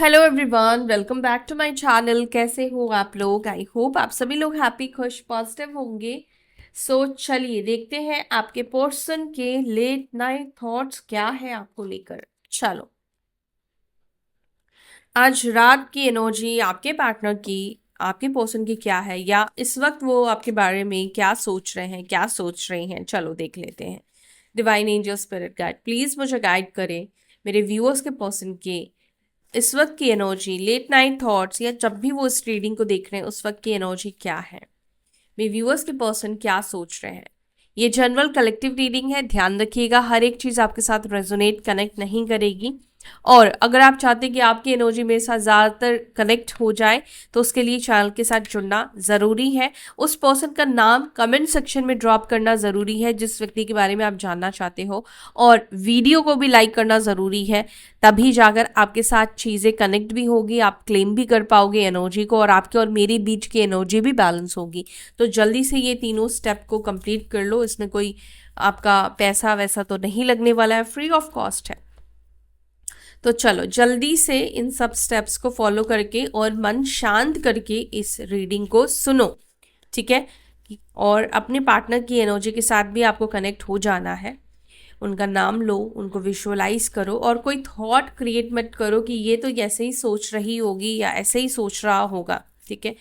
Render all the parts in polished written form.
Hello everyone, welcome back to my channel. कैसे हो आप लोग? आई होप आप सभी लोग हैप्पी, खुश, पॉजिटिव होंगे। चलिए देखते हैं आपके पर्सन के लेट नाइट थॉट्स क्या है आपको लेकर। चलो, आज रात की एनर्जी आपके पार्टनर की, आपके पर्सन की क्या है, या इस वक्त वो आपके बारे में क्या सोच रहे हैं, क्या सोच रही हैं। चलो देख लेते हैं। Divine angel spirit guide please मुझे गाइड करें मेरे व्यूअर्स के पर्सन के इस वक्त की एनर्जी, लेट नाइट थॉट्स, या जब भी वो इस रीडिंग को देख रहे हैं उस वक्त की एनर्जी क्या है। मेरे व्यूअर्स के पर्सन क्या सोच रहे हैं। ये जनरल कलेक्टिव रीडिंग है, ध्यान रखिएगा हर एक चीज़ आपके साथ रेजोनेट कनेक्ट नहीं करेगी। और अगर आप चाहते हैं कि आपकी एनर्जी मेरे साथ ज़्यादातर कनेक्ट हो जाए तो उसके लिए चैनल के साथ जुड़ना ज़रूरी है। उस पर्सन का नाम कमेंट सेक्शन में ड्रॉप करना ज़रूरी है जिस व्यक्ति के बारे में आप जानना चाहते हो, और वीडियो को भी लाइक करना ज़रूरी है। तभी जाकर आपके साथ चीज़ें कनेक्ट भी होगी, आप क्लेम भी कर पाओगे एनर्जी को, और आपके और मेरे बीच की एनर्जी भी बैलेंस होगी। तो जल्दी से ये तीनों स्टेप को कंप्लीट कर लो। इसमें कोई आपका पैसा वैसा तो नहीं लगने वाला है, फ्री ऑफ कॉस्ट है। तो चलो जल्दी से इन सब स्टेप्स को फॉलो करके और मन शांत करके इस रीडिंग को सुनो, ठीक है। और अपने पार्टनर की एनर्जी के साथ भी आपको कनेक्ट हो जाना है। उनका नाम लो, उनको विजुअलाइज करो, और कोई थॉट क्रिएट मत करो कि ये तो ऐसे ही सोच रही होगी या ऐसे ही सोच रहा होगा, ठीक है।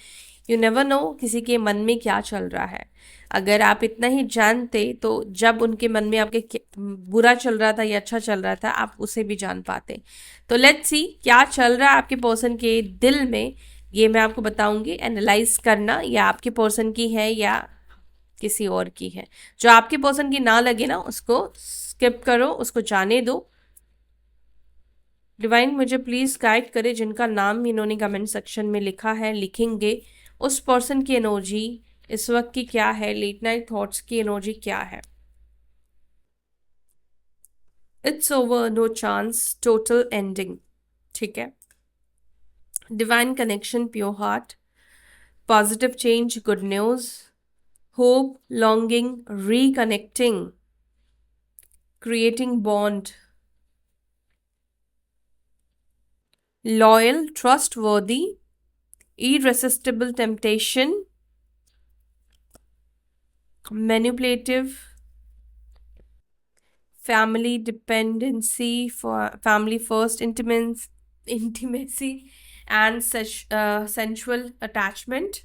यू नेवर नो किसी के मन में क्या चल रहा है। अगर आप इतना ही जानते तो जब उनके मन में आपके बुरा चल रहा था या अच्छा चल रहा था आप उसे भी जान पाते। तो लेट्स सी क्या चल रहा है आपके पर्सन के दिल में, ये मैं आपको बताऊंगी। एनालाइज करना या आपके पर्सन की है या किसी और की है। जो आपके पर्सन की ना लगे ना उसको स्किप करो, उसको जाने दो। डिवाइन मुझे प्लीज गाइड करे जिनका नाम इन्होंने कमेंट सेक्शन में लिखा है, लिखेंगे उस पर्सन की एनर्जी इस वक्त की क्या है, लेट नाइट थॉट्स की एनर्जी क्या है। It's over, no chance, total ending, ठीक है। Divine connection, pure heart, positive change, good news, hope, longing, reconnecting, creating bond, loyal, trustworthy, irresistible temptation, manipulative, family dependency, for family first intimacy and such sensual attachment.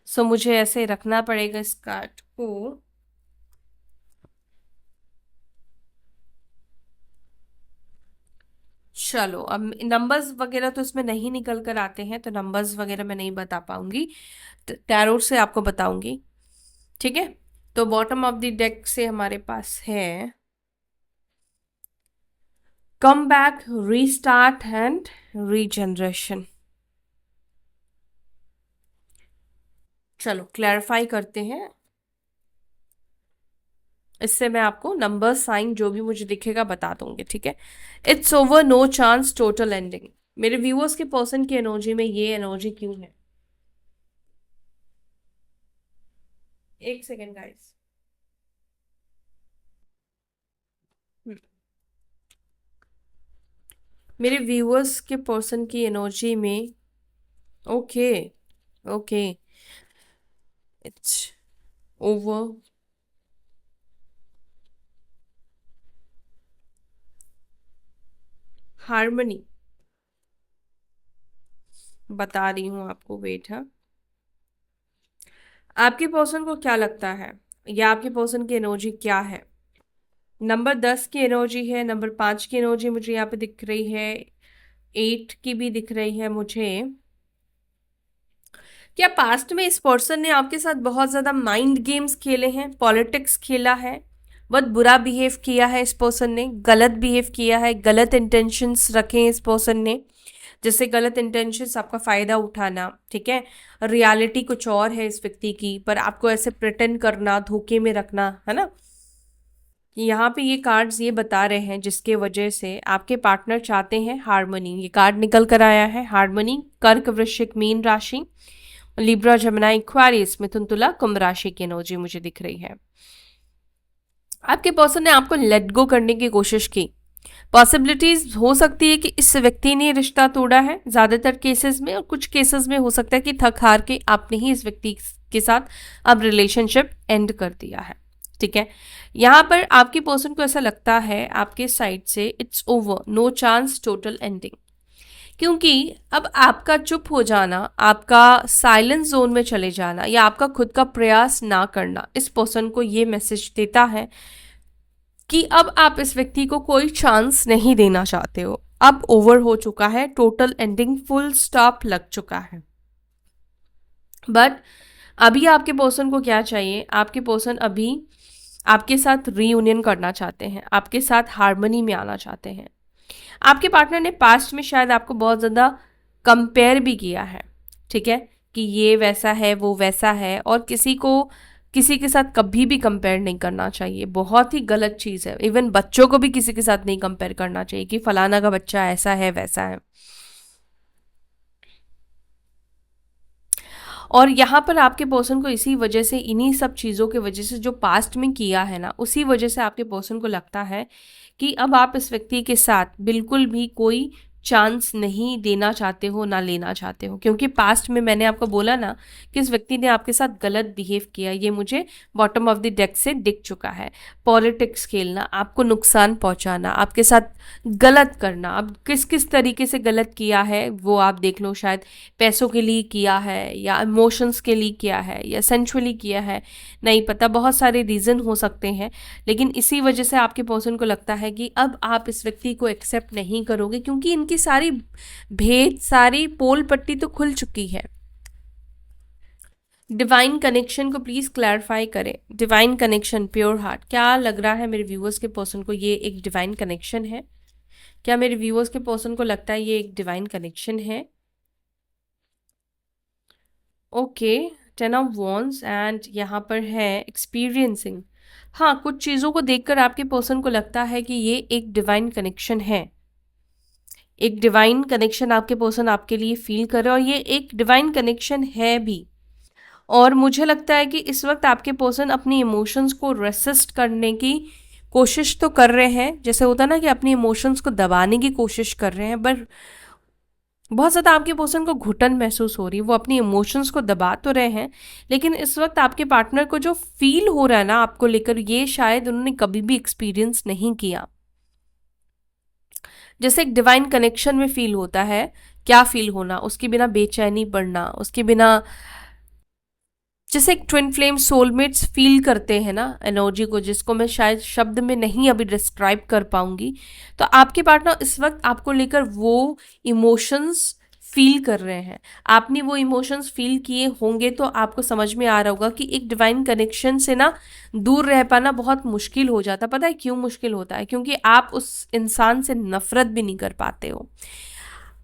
So मुझे ऐसे रखना पड़ेगा इस card को। चलो अब नंबर्स वगैरह तो इसमें नहीं निकल कर आते हैं, तो नंबर्स वगैरह मैं नहीं बता पाऊंगी, टैरोट से आपको बताऊंगी, ठीक है। तो बॉटम ऑफ द डेक से हमारे पास है come back, restart and regeneration. चलो क्लैरिफाई करते हैं, इससे मैं आपको नंबर साइन जो भी मुझे दिखेगा बता दूंगी, ठीक है। It's over, no chance, total ending. मेरे व्यूअर्स के पर्सन की एनर्जी में ये एनर्जी क्यों है? एक सेकेंड गाइस। मेरे व्यूअर्स के पर्सन की एनर्जी में, okay okay, it's over, harmony, बता रही हूँ आपको, वेट है। आपके पर्सन को क्या लगता है या आपके पर्सन की एनर्जी क्या है? नंबर 10 की एनर्जी है, नंबर 5 की एनर्जी मुझे यहाँ पे दिख रही है, 8 की भी दिख रही है मुझे। क्या पास्ट में इस पर्सन ने आपके साथ बहुत ज़्यादा माइंड गेम्स खेले हैं, पॉलिटिक्स खेला है, बहुत बुरा बिहेव किया है इस पर्सन ने, गलत बिहेव किया है, गलत इंटेंशंस रखे हैं इस पर्सन ने, जैसे गलत इंटेंशंस आपका फ़ायदा उठाना, ठीक है। रियलिटी कुछ और है इस व्यक्ति की, पर आपको ऐसे प्रिटेंड करना, धोखे में रखना, है ना। यहाँ पे ये कार्ड्स ये बता रहे हैं जिसके वजह से आपके पार्टनर चाहते हैं हार्मनी। ये कार्ड निकल कर आया है, हार्मनी। कर्क, वृश्चिक, मीन राशि, लिब्रा, जमुनाई, एक्वेरियस, मिथुन, तुला, कुंभ राशि की एनर्जी मुझे दिख रही है। आपके पर्सन ने आपको लेट गो करने की कोशिश की, पॉसिबिलिटीज हो सकती है कि इस व्यक्ति ने रिश्ता तोड़ा है ज़्यादातर केसेस में, और कुछ केसेस में हो सकता है कि थक हार के आपने ही इस व्यक्ति के साथ अब रिलेशनशिप एंड कर दिया है। ठीक है, यहाँ पर आपकी पर्सन को ऐसा लगता है आपके साइड से it's over, no chance, total ending. क्योंकि अब आपका चुप हो जाना, आपका साइलेंस जोन में चले जाना या आपका खुद का प्रयास ना करना इस पर्सन को ये मैसेज देता है कि अब आप इस व्यक्ति को कोई चांस नहीं देना चाहते हो, अब ओवर हो चुका है, टोटल एंडिंग, फुल स्टॉप लग चुका है। बट अभी आपके पर्सन को क्या चाहिए? आपके पर्सन अभी आपके साथ रीयूनियन करना चाहते हैं, आपके साथ हार्मनी में आना चाहते हैं। आपके पार्टनर ने पास्ट में शायद आपको बहुत ज़्यादा कंपेयर भी किया है, ठीक है, कि ये वैसा है, वो वैसा है, और किसी को किसी के साथ कभी भी कंपेयर नहीं करना चाहिए, बहुत ही गलत चीज़ है। इवन बच्चों को भी किसी के साथ नहीं कंपेयर करना चाहिए कि फलाना का बच्चा ऐसा है वैसा है। और यहाँ पर आपके पर्सन को इसी वजह से, इन्हीं सब चीज़ों के वजह से जो पास्ट में किया है ना, उसी वजह से आपके पर्सन को लगता है कि अब आप इस व्यक्ति के साथ बिल्कुल भी कोई चांस नहीं देना चाहते हो, ना लेना चाहते हो। क्योंकि पास्ट में मैंने आपको बोला ना कि इस व्यक्ति ने आपके साथ गलत बिहेव किया, ये मुझे बॉटम ऑफ द डेक से दिख चुका है। पॉलिटिक्स खेलना, आपको नुकसान पहुंचाना, आपके साथ गलत करना, अब किस किस तरीके से गलत किया है वो आप देख लो। शायद पैसों के लिए किया है, या इमोशंस के लिए किया है, या सेंचुअली किया है, नहीं पता, बहुत सारे रीज़न हो सकते हैं। लेकिन इसी वजह से आपके पर्सन को लगता है कि अब आप इस व्यक्ति को एक्सेप्ट नहीं करोगे, क्योंकि इनकी सारी भेद, सारी पोल पट्टी तो खुल चुकी है। डिवाइन कनेक्शन को प्लीज क्लैरिफाई करें। डिवाइन कनेक्शन, प्योर हार्ट, क्या लग रहा है मेरे व्यूअर्स के पर्सन को ये एक डिवाइन कनेक्शन है? क्या मेरे व्यूअर्स के पर्सन को लगता है ये एक डिवाइन कनेक्शन है? ओके, 10 ऑफ वॉन्ड्स एंड यहाँ पर है एक्सपीरियंसिंग। हाँ, कुछ चीज़ों को देखकर आपके पर्सन को लगता है कि ये एक डिवाइन कनेक्शन है। एक डिवाइन कनेक्शन आपके पर्सन आपके लिए फील कर रहे हैं, और ये एक डिवाइन कनेक्शन है भी। और मुझे लगता है कि इस वक्त आपके पर्सन अपनी इमोशंस को रेसिस्ट करने की कोशिश तो कर रहे हैं, जैसे होता ना कि अपनी इमोशंस को दबाने की कोशिश कर रहे हैं, बट बहुत ज़्यादा आपके पर्सन को घुटन महसूस हो रही है। वो अपनी इमोशंस को दबा तो रहे हैं, लेकिन इस वक्त आपके पार्टनर को जो फील हो रहा है ना आपको लेकर, ये शायद उन्होंने कभी भी एक्सपीरियंस नहीं किया। जैसे एक डिवाइन कनेक्शन में फील होता है, क्या फील होना, उसके बिना बेचैनी बढ़ना, उसके बिना, जैसे एक ट्विन फ्लेम सोलमेट्स फील करते हैं ना एनर्जी को, जिसको मैं शायद शब्द में नहीं अभी डिस्क्राइब कर पाऊंगी। तो आपके पार्टनर इस वक्त आपको लेकर वो इमोशंस फील कर रहे हैं। आपने वो इमोशंस फील किए होंगे तो आपको समझ में आ रहा होगा कि एक डिवाइन कनेक्शन से ना दूर रह पाना बहुत मुश्किल हो जाता। पता है क्यों मुश्किल होता है? क्योंकि आप उस इंसान से नफरत भी नहीं कर पाते हो।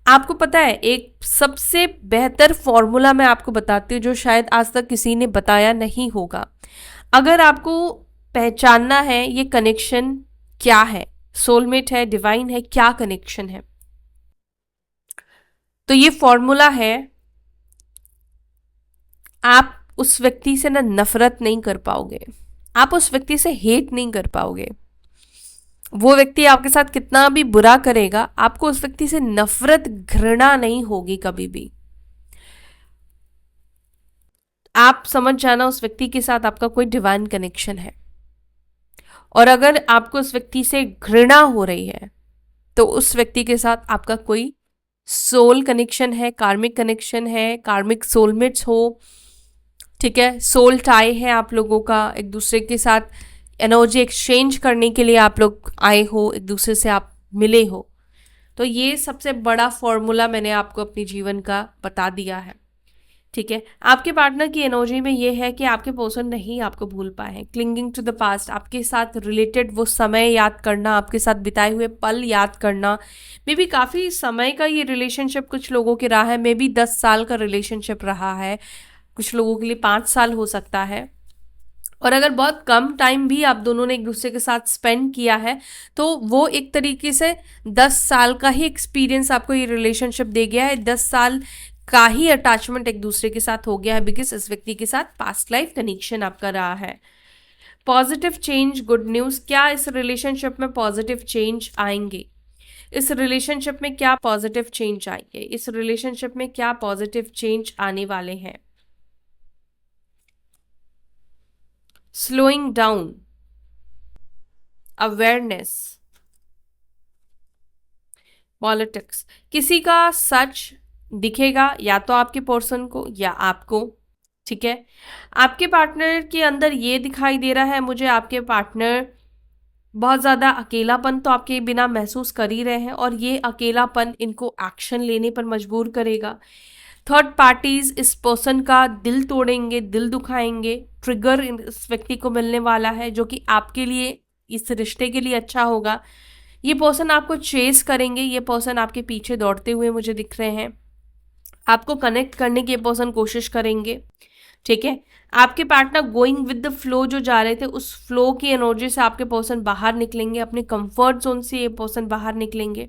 आपको पता है, एक सबसे बेहतर फॉर्मूला मैं आपको बताती हूँ जो शायद आज तक किसी ने बताया नहीं होगा। अगर आपको पहचानना है ये कनेक्शन क्या है, सोलमेट है, डिवाइन है, क्या कनेक्शन है, तो ये फॉर्मूला है, आप उस व्यक्ति से ना नफरत नहीं कर पाओगे, आप उस व्यक्ति से हेट नहीं कर पाओगे। वो व्यक्ति आपके साथ कितना भी बुरा करेगा, आपको उस व्यक्ति से नफरत, घृणा नहीं होगी कभी भी। आप समझ जाना उस व्यक्ति के साथ आपका कोई डिवाइन कनेक्शन है। और अगर आपको उस व्यक्ति से घृणा हो रही है तो उस व्यक्ति के साथ आपका कोई सोल कनेक्शन है, कार्मिक कनेक्शन है, कार्मिक सोलमेट्स हो, ठीक है, सोल टाई है आप लोगों का, एक दूसरे के साथ एनर्जी एक्सचेंज करने के लिए आप लोग आए हो, एक दूसरे से आप मिले हो। तो ये सबसे बड़ा फॉर्मूला मैंने आपको अपने जीवन का बता दिया है, ठीक है। आपके पार्टनर की एनर्जी में ये है कि आपके पर्सन नहीं आपको भूल पाए हैं। क्लिंगिंग टू द पास्ट, आपके साथ रिलेटेड वो समय याद करना, आपके साथ बिताए हुए पल याद करना। मे बी काफ़ी समय का ये रिलेशनशिप कुछ लोगों के रहा है, मे बी 10 साल का रिलेशनशिप रहा है, कुछ लोगों के लिए 5 साल हो सकता है। और अगर बहुत कम टाइम भी आप दोनों ने एक दूसरे के साथ स्पेंड किया है तो वो एक तरीके से 10 साल का ही एक्सपीरियंस आपको ये रिलेशनशिप दे गया है, 10 साल का ही अटैचमेंट एक दूसरे के साथ हो गया है, बिकॉज इस व्यक्ति के साथ पास्ट लाइफ कनेक्शन आपका रहा है। पॉजिटिव चेंज, गुड न्यूज़, क्या इस रिलेशनशिप में पॉजिटिव चेंज आएंगे? इस रिलेशनशिप में क्या पॉजिटिव चेंज आएंगे, इस रिलेशनशिप में क्या पॉजिटिव चेंज आने वाले हैं। Slowing down, awareness, politics. किसी का सच दिखेगा या तो आपके पर्सन को या आपको, ठीक है। आपके पार्टनर के अंदर ये दिखाई दे रहा है मुझे, आपके पार्टनर बहुत ज़्यादा अकेलापन तो आपके बिना महसूस कर ही रहे हैं, और ये अकेलापन इनको एक्शन लेने पर मजबूर करेगा। थर्ड पार्टीज इस पर्सन का दिल तोड़ेंगे, दिल दुखाएंगे, ट्रिगर इस व्यक्ति को मिलने वाला है जो कि आपके लिए, इस रिश्ते के लिए अच्छा होगा। ये पर्सन आपको चेस करेंगे, ये पर्सन आपके पीछे दौड़ते हुए मुझे दिख रहे हैं, आपको कनेक्ट करने की ये पर्सन कोशिश करेंगे, ठीक है। आपके partner going with the flow जो जा रहे थे, उस फ्लो की एनर्जी से आपके पर्सन बाहर निकलेंगे, अपने कंफर्ट जोन से ये पर्सन बाहर निकलेंगे।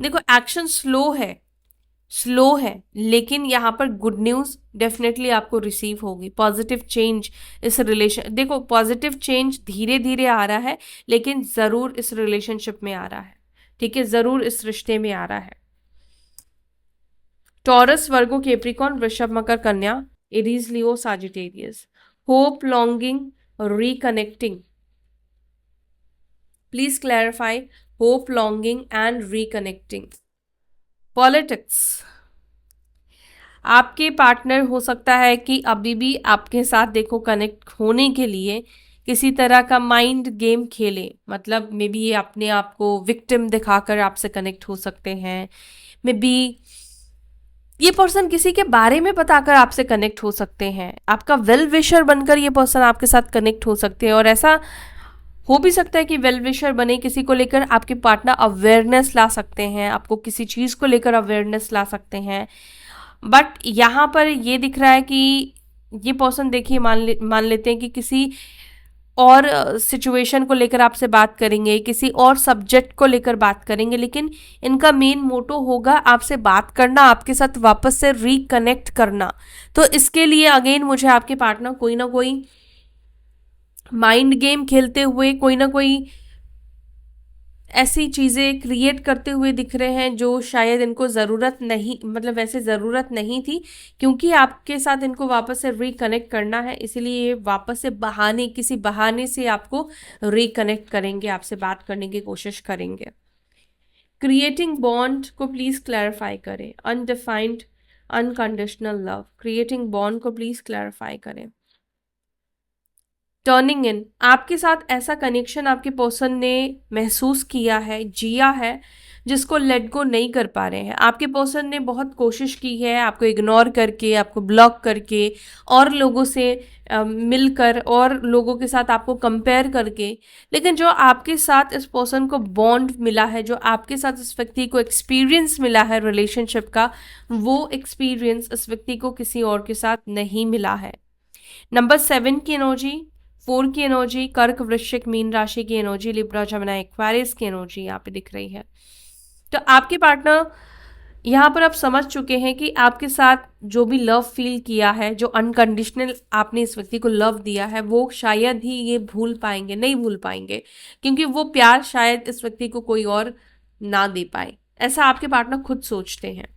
देखो एक्शन स्लो है, लेकिन यहाँ पर गुड न्यूज डेफिनेटली आपको रिसीव होगी। पॉजिटिव चेंज इस रिलेशन, देखो पॉजिटिव चेंज धीरे धीरे आ रहा है, लेकिन जरूर इस रिलेशनशिप में आ रहा है, ठीक है, जरूर इस रिश्ते में आ रहा है। टॉरस, वर्गो, कैप्रिकॉर्न, वृषभ, मकर, कन्या, Aries, Leo, Sagittarius. Hope, longing, reconnecting. Please clarify hope, longing and reconnecting. Politics, आपके पार्टनर हो सकता है कि अभी भी आपके साथ देखो कनेक्ट होने के लिए किसी तरह का माइंड गेम खेले, मतलब मे बी ये अपने आप को विक्टिम दिखाकर आपसे कनेक्ट हो सकते हैं, मे बी ये पर्सन किसी के बारे में बताकर आपसे कनेक्ट हो सकते हैं, आपका वेल विशर बनकर ये पर्सन आपके साथ कनेक्ट हो सकते हैं। और ऐसा हो भी सकता है कि वेल विशर बने किसी को लेकर आपके पार्टनर अवेयरनेस ला सकते हैं, आपको किसी चीज़ को लेकर अवेयरनेस ला सकते हैं। बट यहाँ पर ये दिख रहा है कि ये पर्सन, देखिए मान लेते हैं कि किसी और सिचुएशन को लेकर आपसे बात करेंगे, किसी और सब्जेक्ट को लेकर बात करेंगे, लेकिन इनका मेन मोटो होगा आपसे बात करना, आपके साथ वापस से रिकनेक्ट करना। तो इसके लिए अगेन मुझे आपके पार्टनर कोई ना कोई माइंड गेम खेलते हुए, कोई ना कोई ऐसी चीज़ें क्रिएट करते हुए दिख रहे हैं जो शायद इनको ज़रूरत नहीं, मतलब वैसे ज़रूरत नहीं थी, क्योंकि आपके साथ इनको वापस से रिकनेक्ट करना है, इसीलिए ये वापस से किसी बहाने से आपको रिकनेक्ट करेंगे, आपसे बात करने की कोशिश करेंगे। क्रिएटिंग बॉन्ड को प्लीज़ क्लैरिफाई करें। Undefined, unconditional love, creating bond को प्लीज़ क्लैरिफाई करें। टर्निंग इन, आपके साथ ऐसा कनेक्शन आपके पर्सन ने महसूस किया है, जिया है, जिसको लेट गो नहीं कर पा रहे हैं। आपके पर्सन ने बहुत कोशिश की है आपको इग्नोर करके, आपको ब्लॉक करके, और लोगों से मिलकर, और लोगों के साथ आपको कंपेयर करके, लेकिन जो आपके साथ इस पर्सन को बॉन्ड मिला है, जो आपके साथ इस व्यक्ति को एक्सपीरियंस मिला है रिलेशनशिप का, वो एक्सपीरियंस इस व्यक्ति को किसी और के साथ नहीं मिला है। नंबर 7 की एनर्जी, 4 की एनर्जी, कर्क, वृश्चिक, मीन राशि की एनर्जी, लिब्रा, जमुना, एक्वेरियस की एनर्जी यहाँ पे दिख रही है। तो आपके पार्टनर यहाँ पर आप समझ चुके हैं कि आपके साथ जो भी लव फील किया है, जो अनकंडीशनल आपने इस व्यक्ति को लव दिया है, वो शायद ही ये भूल पाएंगे, नहीं भूल पाएंगे, क्योंकि वो प्यार शायद इस व्यक्ति को कोई और ना दे पाए, ऐसा आपके पार्टनर खुद सोचते हैं।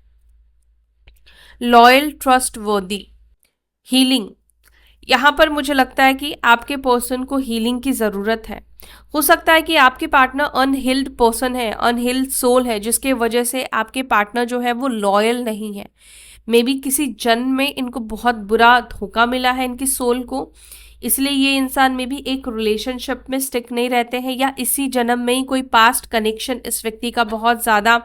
लॉयल, ट्रस्ट वर्दी, हीलिंग, यहाँ पर मुझे लगता है कि आपके पर्सन को हीलिंग की ज़रूरत है। हो सकता है कि आपके पार्टनर अनहील्ड पर्सन है, अनहील्ड सोल है, जिसके वजह से आपके पार्टनर जो है वो लॉयल नहीं है। मे बी किसी जन्म में इनको बहुत बुरा धोखा मिला है इनकी सोल को, इसलिए ये इंसान में भी एक रिलेशनशिप में स्टिक नहीं रहते हैं, या इसी जन्म में ही कोई पास्ट कनेक्शन इस व्यक्ति का बहुत ज़्यादा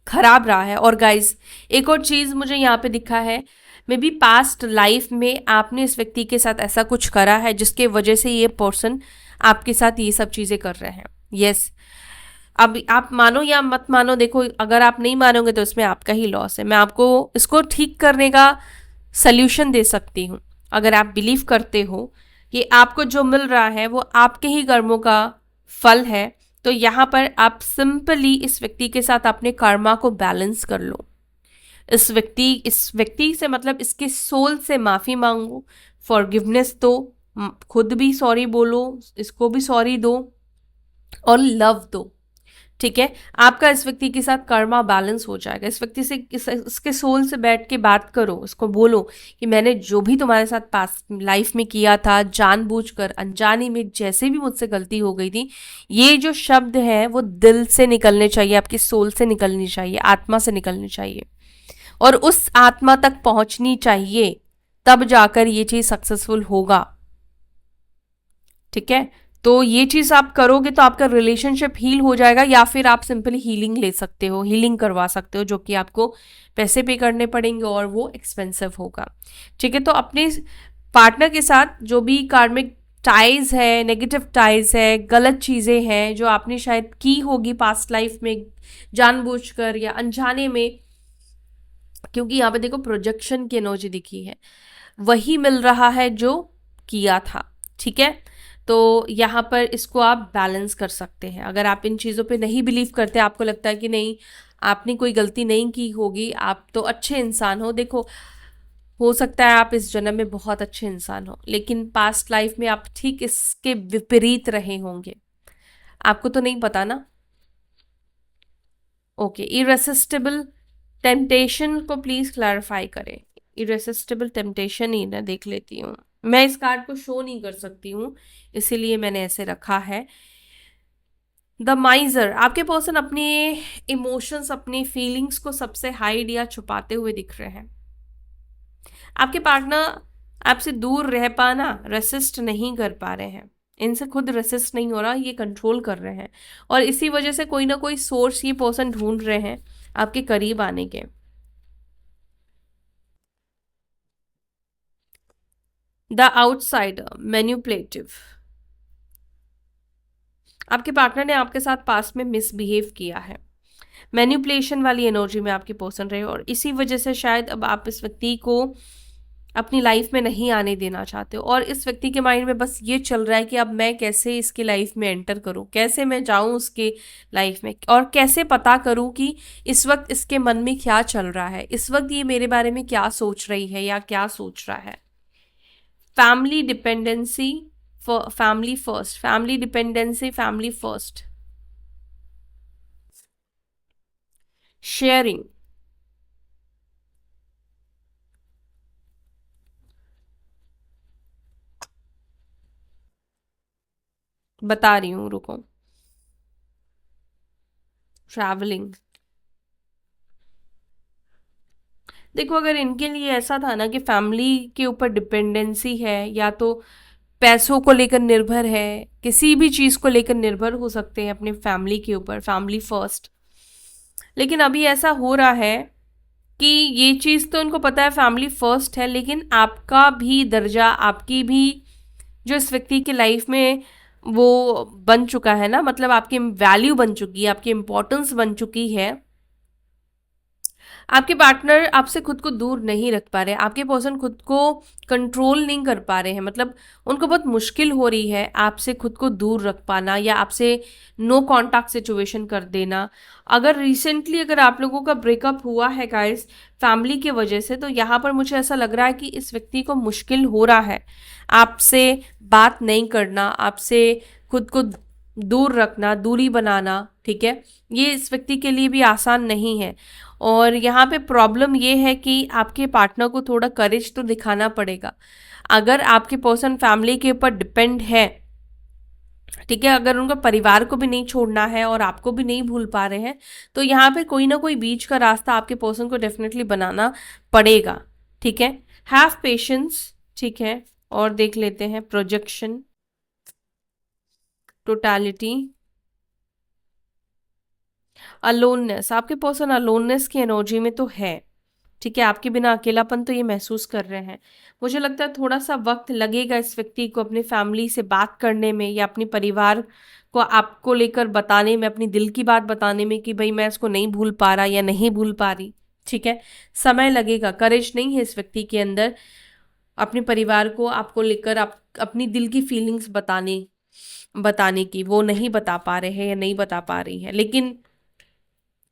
खराब रहा है। और गाइज एक और चीज़ मुझे यहाँ पे दिखा है, मे बी पास्ट लाइफ में आपने इस व्यक्ति के साथ ऐसा कुछ करा है जिसके वजह से ये पर्सन आपके साथ ये सब चीज़ें कर रहे हैं। यस, अब आप मानो या मत मानो, देखो अगर आप नहीं मानोगे तो इसमें आपका ही लॉस है। मैं आपको इसको ठीक करने का सल्यूशन दे सकती हूँ। अगर आप बिलीव करते हो कि आपको जो मिल रहा है वो आपके ही कर्मों का फल है, तो यहाँ पर आप सिंपली इस व्यक्ति के साथ अपने कर्मा को बैलेंस कर लो। इस व्यक्ति से मतलब इसके सोल से माफ़ी मांगो, फॉरगिवनेस दो, खुद भी सॉरी बोलो, इसको भी सॉरी दो, और लव दो। ठीक है। आपका इस व्यक्ति के साथ कर्मा बैलेंस हो जाएगा। इस व्यक्ति से इसके सोल से बैठ के बात करो, उसको बोलो कि मैंने जो भी तुम्हारे साथ पास लाइफ में किया था, जानबूझकर अनजाने में जैसे भी मुझसे गलती हो गई थी, ये जो शब्द है वो दिल से निकलने चाहिए, आपकी सोल से निकलनी चाहिए, आत्मा से निकलनी चाहिए, और उस आत्मा तक पहुंचनी चाहिए, तब जाकर ये चीज सक्सेसफुल होगा। ठीक है। तो ये चीज आप करोगे तो आपका रिलेशनशिप हील हो जाएगा, या फिर आप सिंपली हीलिंग ले सकते हो, हीलिंग करवा सकते हो, जो कि आपको पैसे पे करने पड़ेंगे और वो एक्सपेंसिव होगा। ठीक है। तो अपने पार्टनर के साथ जो भी कार्मिक टाइज है, नेगेटिव टाइज है, गलत चीजें हैं जो आपने शायद की होगी पास्ट लाइफ में, जानबूझकर या अनजाने में, क्योंकि यहाँ पे देखो प्रोजेक्शन की एनर्जी दिखी है, वही मिल रहा है जो किया था। ठीक है। तो यहाँ पर इसको आप बैलेंस कर सकते हैं। अगर आप इन चीज़ों पे नहीं बिलीव करते, आपको लगता है कि नहीं आपने कोई गलती नहीं की होगी, आप तो अच्छे इंसान हो, देखो हो सकता है आप इस जन्म में बहुत अच्छे इंसान हो, लेकिन पास्ट लाइफ में आप ठीक इसके विपरीत रहे होंगे, आपको तो नहीं पता ना। ओके, इरेसिस्टिबल टेम्पटेशन को प्लीज क्लैरिफाई करें। इरेसिस्टिबल टेम्पटेशन ही ना देख लेती हूँ, मैं इस कार्ड को शो नहीं कर सकती हूँ, इसीलिए मैंने ऐसे रखा है। द माइजर, आपके पर्सन अपने इमोशंस, अपनी फीलिंग्स को सबसे हाइड या छुपाते हुए दिख रहे हैं। आपके पार्टनर आपसे दूर रह पाना, रेसिस्ट नहीं कर पा रहे हैं, इनसे खुद रेसिस्ट नहीं हो रहा, ये कंट्रोल कर रहे हैं, और इसी वजह से कोई ना कोई सोर्स ये पर्सन ढूंढ रहे हैं आपके करीब आने के। द आउटसाइडर, मैन्युपुलेटिव, आपके पार्टनर ने आपके साथ पास्ट में मिसबिहेव किया है, मैन्युपुलेशन वाली एनर्जी में आपके पर्सन रहे, और इसी वजह से शायद अब आप इस व्यक्ति को अपनी लाइफ में नहीं आने देना चाहते हो, और इस व्यक्ति के माइंड में बस ये चल रहा है कि अब मैं कैसे इसकी लाइफ में एंटर करूं, कैसे मैं जाऊं उसके लाइफ में, और कैसे पता करूं कि इस वक्त इसके मन में क्या चल रहा है, इस वक्त ये मेरे बारे में क्या सोच रही है या क्या सोच रहा है। Family dependency, family first, family dependency, family first, sharing, बता रही हूँ रुको, ट्रैवलिंग। देखो अगर इनके लिए ऐसा था ना कि फैमिली के ऊपर डिपेंडेंसी है, या तो पैसों को लेकर निर्भर है, किसी भी चीज को लेकर निर्भर हो सकते हैं अपने फैमिली के ऊपर, फैमिली फर्स्ट, लेकिन अभी ऐसा हो रहा है कि ये चीज तो इनको पता है फैमिली फर्स्ट है, लेकिन आपका भी दर्जा, आपकी भी जो इस व्यक्ति की लाइफ में वो बन चुका है ना, मतलब आपकी वैल्यू बन चुकी है, आपकी इंपॉर्टेंस बन चुकी है, आपके पार्टनर आपसे खुद को दूर नहीं रख पा रहे, आपके पर्सन खुद को कंट्रोल नहीं कर पा रहे हैं, मतलब उनको बहुत मुश्किल हो रही है आपसे खुद को दूर रख पाना, या आपसे नो कांटेक्ट सिचुएशन कर देना। अगर रिसेंटली अगर आप लोगों का ब्रेकअप हुआ है गाइस फैमिली की वजह से, तो यहाँ पर मुझे ऐसा लग रहा है कि इस व्यक्ति को मुश्किल हो रहा है आपसे बात नहीं करना, आपसे खुद को दूर रखना, दूरी बनाना। ठीक है। ये इस व्यक्ति के लिए भी आसान नहीं है, और यहाँ पे प्रॉब्लम ये है कि आपके पार्टनर को थोड़ा करेज तो दिखाना पड़ेगा। अगर आपके पर्सन फैमिली के ऊपर डिपेंड है, ठीक है, अगर उनका परिवार को भी नहीं छोड़ना है और आपको भी नहीं भूल पा रहे हैं, तो यहाँ पे कोई ना कोई बीच का रास्ता आपके पर्सन को डेफिनेटली बनाना पड़ेगा। ठीक है। Have patience. ठीक है। और देख लेते हैं प्रोजेक्शन, टोटालिटी, अलोननेस, आपके पर्सन अलोननेस की एनर्जी में तो है। ठीक है। आपके बिना अकेलापन तो ये महसूस कर रहे हैं। मुझे लगता है थोड़ा सा वक्त लगेगा इस व्यक्ति को अपनी फैमिली से बात करने में, या अपने परिवार को आपको लेकर बताने में, अपनी दिल की बात बताने में कि भाई मैं इसको नहीं भूल पा रहा या नहीं भूल पा रही। ठीक है। समय लगेगा, करेज नहीं है इस व्यक्ति के अंदर अपने परिवार को आपको लेकर आप अपनी दिल की फीलिंग्स बताने बताने की, वो नहीं बता पा रहे हैं या नहीं बता पा रही है, लेकिन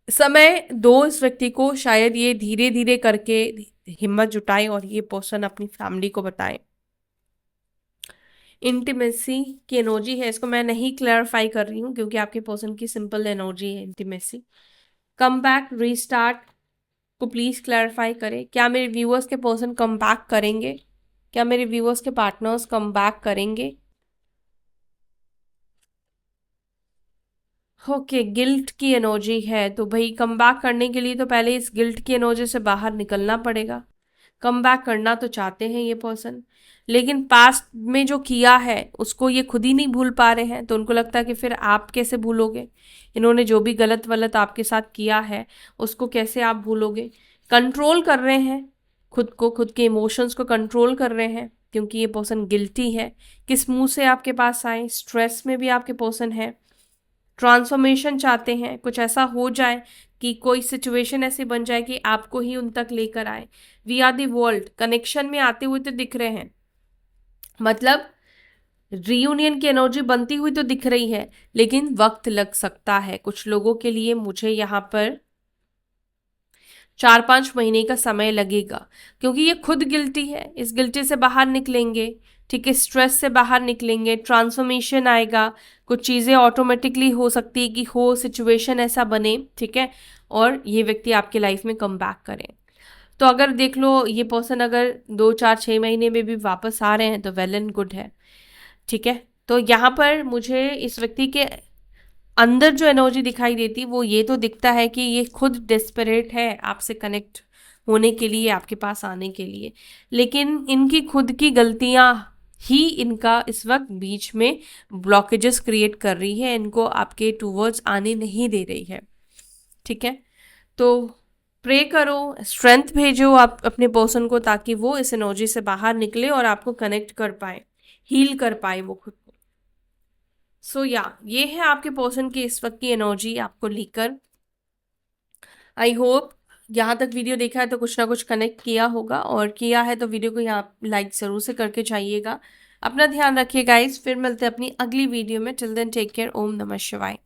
समय दो इस व्यक्ति को, शायद ये धीरे धीरे करके हिम्मत जुटाए और ये पर्सन अपनी फैमिली को बताए। इंटीमेसी की एनर्जी है, इसको मैं नहीं क्लैरिफाई कर रही हूँ क्योंकि आपके पर्सन की सिंपल एनर्जी है इंटीमेसी। कम बैक, रीस्टार्ट को प्लीज क्लैरिफाई करें। क्या मेरे व्यूअर्स के पर्सन कम बैक करेंगे? क्या मेरे व्यूअर्स के पार्टनर्स कम बैक करेंगे? ओके, गिल्ट की एनर्जी है, तो भाई कम बैक करने के लिए तो पहले इस गिल्ट की एनर्जी से बाहर निकलना पड़ेगा। कम बैक करना तो चाहते हैं ये पर्सन, लेकिन पास्ट में जो किया है उसको ये खुद ही नहीं भूल पा रहे हैं, तो उनको लगता है कि फिर आप कैसे भूलोगे? इन्होंने जो भी गलत वलत आपके साथ किया है उसको कैसे आप भूलोगे? कंट्रोल कर रहे हैं खुद को, खुद के इमोशंस को कंट्रोल कर रहे हैं क्योंकि ये पर्सन गिल्टी है। किस मुंह से आपके पास आए? स्ट्रेस में भी आपके पर्सन है, ट्रांसफॉर्मेशन चाहते हैं, कुछ ऐसा हो जाए कि कोई सिचुएशन ऐसी बन जाए कि आपको ही उन तक लेकर आए। We are the world connection में आते हुए तो दिख रहे हैं, मतलब रीयूनियन की एनर्जी बनती हुई तो दिख रही है, लेकिन वक्त लग सकता है कुछ लोगों के लिए। मुझे यहाँ पर 4-5 महीने का समय लगेगा क्योंकि ये खुद गिल्टी है, इस गिल्टी से बाहर निकलेंगे, ठीक है, स्ट्रेस से बाहर निकलेंगे, ट्रांसफॉर्मेशन आएगा, कुछ चीज़ें ऑटोमेटिकली हो सकती है कि हो सिचुएशन ऐसा बने, ठीक है, और ये व्यक्ति आपके लाइफ में कम बैक करें। तो अगर देख लो ये पर्सन अगर 2-4-6 महीने में भी वापस आ रहे हैं तो वेल एंड गुड है, ठीक है। तो यहाँ पर मुझे इस व्यक्ति के अंदर जो एनर्जी दिखाई देती वो ये तो दिखता है कि ये खुद डेस्परेट है आपसे कनेक्ट होने के लिए, आपके पास आने के लिए, लेकिन इनकी खुद की गलतियां ही इनका इस वक्त बीच में ब्लॉकेजेस क्रिएट कर रही है, इनको आपके टूवर्ड्स आने नहीं दे रही है, ठीक है। तो प्रे करो, स्ट्रेंथ भेजो आप अपने पर्सन को ताकि वो इस एनर्जी से बाहर निकले और आपको कनेक्ट कर पाए, हील कर पाए वो खुद को। सो ये है आपके पर्सन की इस वक्त की एनर्जी आपको लेकर। आई होप यहाँ तक वीडियो देखा है तो कुछ ना कुछ कनेक्ट किया होगा, और किया है तो वीडियो को यहाँ लाइक जरूर से करके जाइएगा। अपना ध्यान रखिए गाइस, फिर मिलते हैं अपनी अगली वीडियो में। Till then take care. Om Namah शिवाय।